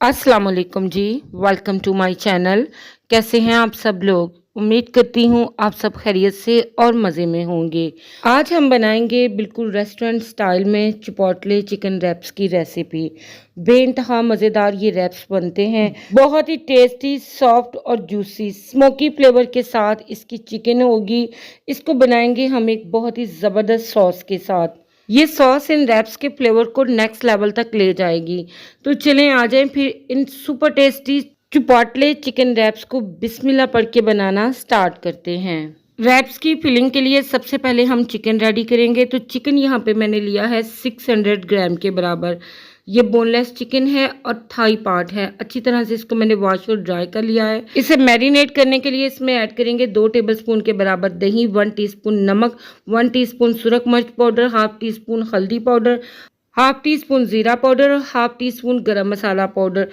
अस्सलाम वालेकुम जी। Welcome to my channel. कैसे हैं आप सब लोग? उम्मीद करती हूँ आप सब खैरियत से और मज़े में होंगे। आज हम बनाएंगे बिल्कुल रेस्टोरेंट स्टाइल में चिपोटले चिकन रैप्स की रेसिपी। बेइंतहा मज़ेदार ये रैप्स बनते हैं। बहुत ही टेस्टी, सॉफ्ट और जूसी स्मोकी फ्लेवर के साथ इसकी चिकन होगी। इसको बनाएंगे हम एक बहुत ही ज़बरदस्त सॉस के साथ। ये सॉस इन रैप्स के फ्लेवर को नेक्स्ट लेवल तक ले जाएगी। तो चलें आ जाएं फिर इन super tasty chipotle chicken wraps को बिस्मिल्लाह पढ़ के बनाना स्टार्ट करते हैं। रैप्स की फिलिंग के लिए सबसे पहले हम चिकन रेडी करेंगे। तो चिकन यहाँ पे मैंने लिया है 600 ग्राम के बराबर। ये बोनलेस चिकन है और थाई पार्ट है। अच्छी तरह से इसको मैंने वॉश और ड्राई कर लिया है। इसे मैरिनेट करने के लिए इसमें ऐड करेंगे 2 टेबलस्पून के बराबर दही, 1 टीस्पून नमक, 1 टीस्पून सुरख मिर्च पाउडर, हाफ टी स्पून हल्दी पाउडर, हाफ टी स्पून जीरा पाउडर और हाफ टी स्पून गरम मसाला पाउडर।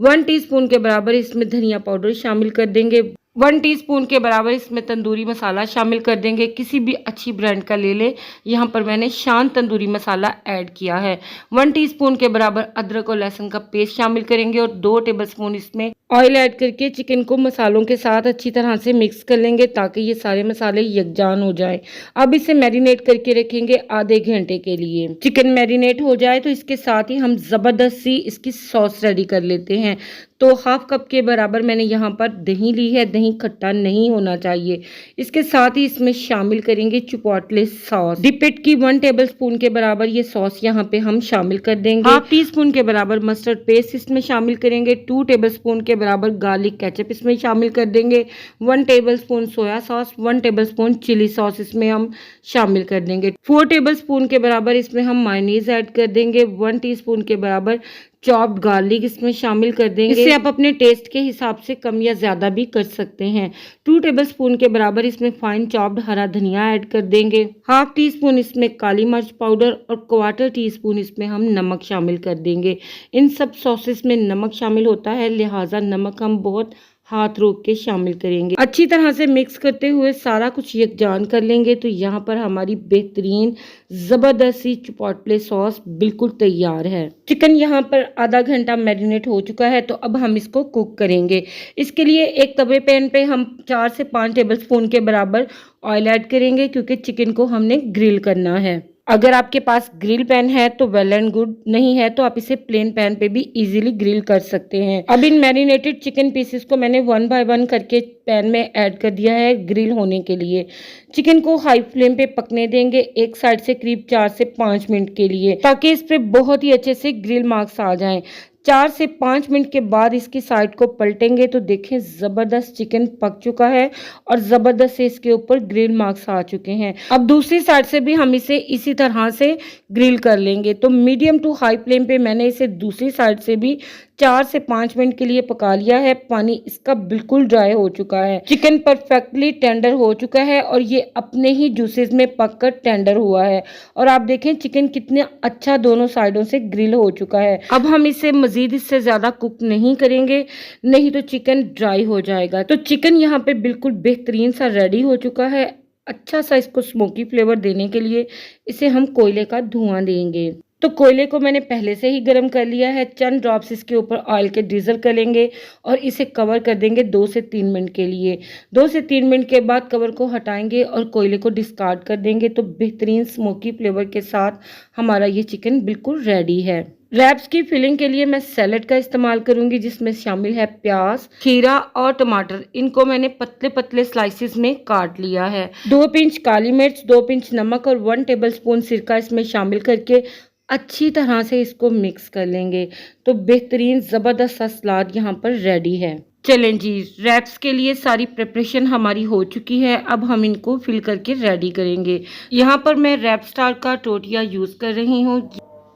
1 टीस्पून के बराबर इसमें धनिया पाउडर शामिल कर देंगे। 1 टीस्पून के बराबर इसमें तंदूरी मसाला शामिल कर देंगे। किसी भी अच्छी ब्रांड का ले लें। यहाँ पर मैंने शान तंदूरी मसाला ऐड किया है। 1 टीस्पून के बराबर अदरक और लहसुन का पेस्ट शामिल करेंगे और 2 टेबलस्पून इसमें ऑयल ऐड करके चिकन को मसालों के साथ अच्छी तरह से मिक्स कर लेंगे ताकि ये सारे मसाले यकजान हो जाएं। अब इसे मैरिनेट करके रखेंगे आधे घंटे के लिए। चिकन मैरिनेट हो जाए तो इसके साथ ही हम ज़बरदस्त सी इसकी सॉस रेडी कर लेते हैं। तो हाफ कप के बराबर मैंने यहाँ पर दही ली है। दही खट्टा नहीं होना चाहिए। इसके साथ ही इसमें शामिल करेंगे चिपोटले सॉस। डिपिट की 1 टेबलस्पून के बराबर ये सॉस यहाँ पे हम शामिल कर देंगे। हाफ टी स्पून के बराबर मस्टर्ड पेस्ट इसमें शामिल करेंगे। 2 टेबलस्पून के बराबर गार्लिक केचप इसमें शामिल कर देंगे। 1 tablespoon soya sauce, 1 tablespoon chilli sauce इसमें हम शामिल कर देंगे। 4 टेबलस्पून के बराबर इसमें हम मायोनीज ऐड कर देंगे। 1 टीस्पून के बराबर चॉप्ड गार्लिक इसमें शामिल कर देंगे। इसे आप अपने टेस्ट के हिसाब से कम या ज़्यादा भी कर सकते हैं। 2 टेबलस्पून के बराबर इसमें फाइन चॉप्ड हरा धनिया ऐड कर देंगे। हाफ टी स्पून इसमें काली मिर्च पाउडर और 1/4 टीस्पून इसमें हम नमक शामिल कर देंगे। इन सब सॉसेस में नमक शामिल होता है, लिहाजा नमक हम बहुत हाथ रोक के शामिल करेंगे। अच्छी तरह से मिक्स करते हुए सारा कुछ यकजान कर लेंगे। तो यहाँ पर हमारी बेहतरीन ज़बरदस्त सी चिपोटले सॉस बिल्कुल तैयार है। चिकन यहाँ पर आधा घंटा मैरिनेट हो चुका है। तो अब हम इसको कुक करेंगे। इसके लिए एक तवे पैन पे हम 4 से 5 टेबलस्पून के बराबर ऑयल ऐड करेंगे क्योंकि चिकन को हमने ग्रिल करना है। अगर आपके पास ग्रिल पैन है तो वेल एंड गुड, नहीं है तो आप इसे प्लेन पैन पे भी इजीली ग्रिल कर सकते हैं। अब इन मैरिनेटेड चिकन पीसेस को मैंने 1 बाय 1 करके पैन में ऐड कर दिया है ग्रिल होने के लिए। चिकन को हाई फ्लेम पे पकने देंगे एक साइड से करीब 4 से 5 मिनट के लिए ताकि इस पे बहुत ही अच्छे से ग्रिल मार्क्स आ जाएं। 4 से 5 मिनट के बाद इसकी साइड को पलटेंगे तो देखें ज़बरदस्त चिकन पक चुका है और ज़बरदस्त से इसके ऊपर ग्रिल मार्क्स आ चुके हैं। अब दूसरी साइड से भी हम इसे इसी तरह से ग्रिल कर लेंगे। तो मीडियम टू हाई फ्लेम पे मैंने इसे दूसरी साइड से भी 4 से 5 मिनट के लिए पका लिया है। पानी इसका बिल्कुल ड्राई हो चुका है। चिकन परफेक्टली टेंडर हो चुका है और ये अपने ही जूसेस में पककर टेंडर हुआ है। और आप देखें चिकन कितने अच्छा दोनों साइडों से ग्रिल हो चुका है। अब हम इसे मजीद इससे ज़्यादा कुक नहीं करेंगे, नहीं तो चिकन ड्राई हो जाएगा। तो चिकन यहाँ पे बिल्कुल बेहतरीन सा रेडी हो चुका है। अच्छा सा इसको स्मोकी फ्लेवर देने के लिए इसे हम कोयले का धुआं देंगे। तो कोयले को मैंने पहले से ही गर्म कर लिया है। चंद ड्रॉप्स इसके ऊपर ऑयल के ड्रिजल करेंगे और इसे कवर कर देंगे 2 से 3 मिनट के लिए। 2 से 3 मिनट के बाद कवर को हटाएंगे और कोयले को डिस्कार्ड कर देंगे। तो बेहतरीन स्मोकी फ्लेवर के साथ हमारा ये चिकन बिल्कुल रेडी है। रैप्स की फिलिंग के लिए मैं सैलेड का इस्तेमाल करूंगी जिसमें शामिल है प्याज, खीरा और टमाटर। इनको मैंने पतले पतले स्लाइसिस में काट लिया है। 2 पिंच काली मिर्च, 2 पिंच नमक और 1 टेबलस्पून सिरका इसमें शामिल करके अच्छी तरह से इसको मिक्स कर लेंगे। तो बेहतरीन ज़बरदस्त सा सलाद यहाँ पर रेडी है। चलें जी, रैप्स के लिए सारी प्रिपरेशन हमारी हो चुकी है। अब हम इनको फिल करके रेडी करेंगे। यहाँ पर मैं रैप स्टार का टोटिया यूज़ कर रही हूँ।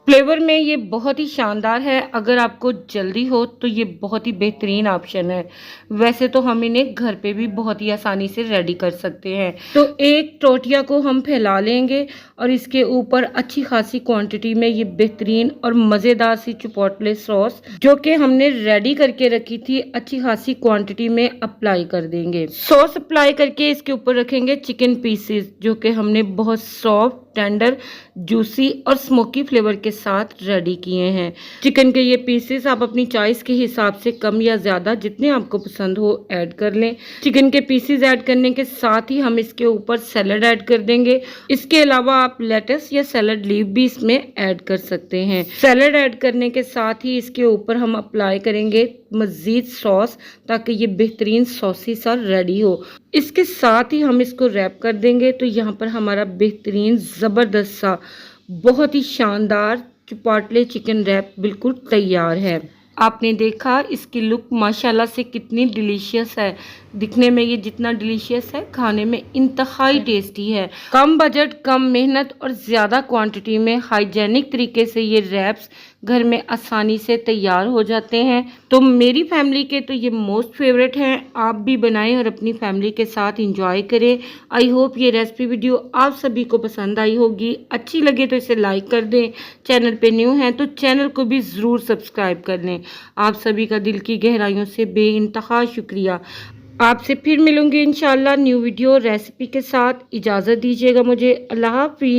फ्लेवर में ये बहुत ही शानदार है। अगर आपको जल्दी हो तो ये बहुत ही बेहतरीन ऑप्शन है। वैसे तो हम इन्हें घर पे भी बहुत ही आसानी से रेडी कर सकते हैं। तो एक टोटिया को हम फैला लेंगे और इसके ऊपर अच्छी खासी क्वांटिटी में ये बेहतरीन और मज़ेदार सी चिपोटले सॉस जो कि हमने रेडी करके रखी थी अच्छी खासी क्वांटिटी में अप्लाई कर देंगे। सॉस अप्लाई करके इसके ऊपर रखेंगे चिकन पीसेस जो कि हमने बहुत सॉफ्ट टेंडर, जूसी और स्मोकी फ्लेवर के साथ रेडी किए हैं। चिकन के ये पीसेस आप अपनी चॉइस के हिसाब से कम या ज़्यादा जितने आपको पसंद हो ऐड कर लें। चिकन के पीसेस ऐड करने के साथ ही हम इसके ऊपर सैलड ऐड कर देंगे। इसके अलावा आप लेटस या सैलड लीव भी इसमें ऐड कर सकते हैं। सैलड ऐड करने के साथ ही इसके ऊपर हम अप्लाई करेंगे मज़ीद सॉस, ताकि ये बेहतरीन सॉसी सा रेडी हो। इसके साथ ही हम इसको रैप कर देंगे। तो यहाँ पर हमारा बेहतरीन ज़बरदस्त सा बहुत ही शानदार चिपोटले चिकन रैप बिल्कुल तैयार है। आपने देखा इसकी लुक माशाल्लाह से कितनी डिलीशियस है। दिखने में ये जितना डिलीशियस है, खाने में इंतहाई टेस्टी है। कम बजट, कम मेहनत और ज़्यादा क्वांटिटी में हाइजेनिक तरीके से ये रैप्स घर में आसानी से तैयार हो जाते हैं। तो मेरी फैमिली के तो ये मोस्ट फेवरेट हैं। आप भी बनाएं और अपनी फैमिली के साथ इंजॉय करें। आई होप ये रेसिपी वीडियो आप सभी को पसंद आई होगी। अच्छी लगे तो इसे लाइक कर दें। चैनल पे न्यू हैं तो चैनल को भी ज़रूर सब्सक्राइब कर लें। आप सभी का दिल की गहराइयों से बेइंतहा शुक्रिया। आपसे फिर मिलूंगी इंशाल्लाह न्यू वीडियो रेसिपी के साथ। इजाज़त दीजिएगा मुझे। अल्लाह हाफ़िज़।